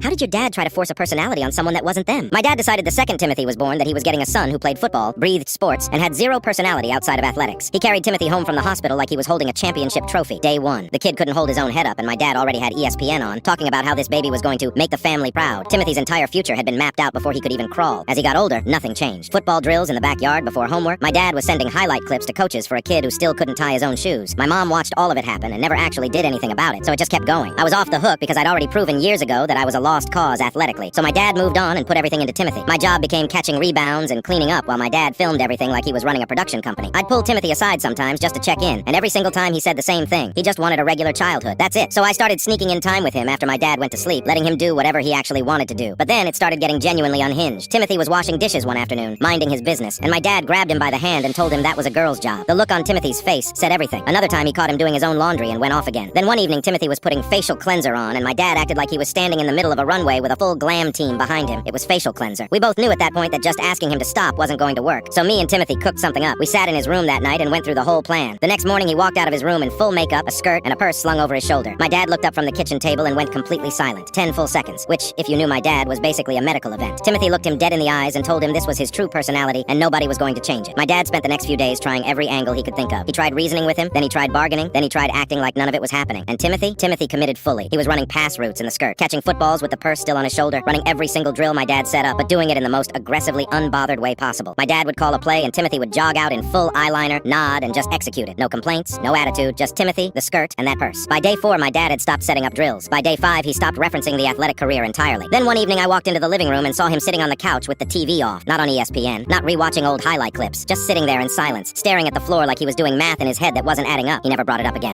How did your dad try to force a personality on someone that wasn't them? My dad decided the second Timothy was born that he was getting a son who played football, breathed sports, and had zero personality outside of athletics. He carried Timothy home from the hospital like he was holding a championship trophy. Day one. The kid couldn't hold his own head up, and my dad already had ESPN on, talking about how this baby was going to make the family proud. Timothy's entire future had been mapped out before he could even crawl. As he got older, nothing changed. Football drills in the backyard before homework. My dad was sending highlight clips to coaches for a kid who still couldn't tie his own shoes. My mom watched all of it happen and never actually did anything about it, so it just kept going. I was off the hook because I'd already proven years ago that I was a lost cause athletically. So my dad moved on and put everything into Timothy. My job became catching rebounds and cleaning up while my dad filmed everything like he was running a production company. I'd pull Timothy aside sometimes just to check in, and every single time he said the same thing. He just wanted a regular childhood. That's it. So I started sneaking in time with him after my dad went to sleep, letting him do whatever he actually wanted to do. But then it started getting genuinely unhinged. Timothy was washing dishes one afternoon, minding his business, and my dad grabbed him by the hand and told him that was a girl's job. The look on Timothy's face said everything. Another time he caught him doing his own laundry and went off again. Then one evening Timothy was putting facial cleanser on, and my dad acted like he was standing in the middle of a runway with a full glam team behind him. It was facial cleanser. We both knew at that point that just asking him to stop wasn't going to work. So me and Timothy cooked something up. We sat in his room that night and went through the whole plan. The next morning he walked out of his room in full makeup, a skirt, and a purse slung over his shoulder. My dad looked up from the kitchen table and went completely silent. 10 full seconds, which, if you knew my dad, was basically a medical event. Timothy looked him dead in the eyes and told him this was his true personality and nobody was going to change it. My dad spent the next few days trying every angle he could think of. He tried reasoning with him, then he tried bargaining, then he tried acting like none of it was happening. And Timothy committed fully. He was running pass routes in the skirt, catching footballs with the purse still on his shoulder, running every single drill my dad set up, but doing it in the most aggressively unbothered way possible. My dad would call a play and Timothy would jog out in full eyeliner, nod, and just execute it. No complaints, no attitude, just Timothy, the skirt, and that purse. By day 4, my dad had stopped setting up drills. By day 5, he stopped referencing the athletic career entirely. Then one evening I walked into the living room and saw him sitting on the couch with the TV off, not on ESPN, not rewatching old highlight clips, just sitting there in silence, staring at the floor like he was doing math in his head that wasn't adding up. He never brought it up again.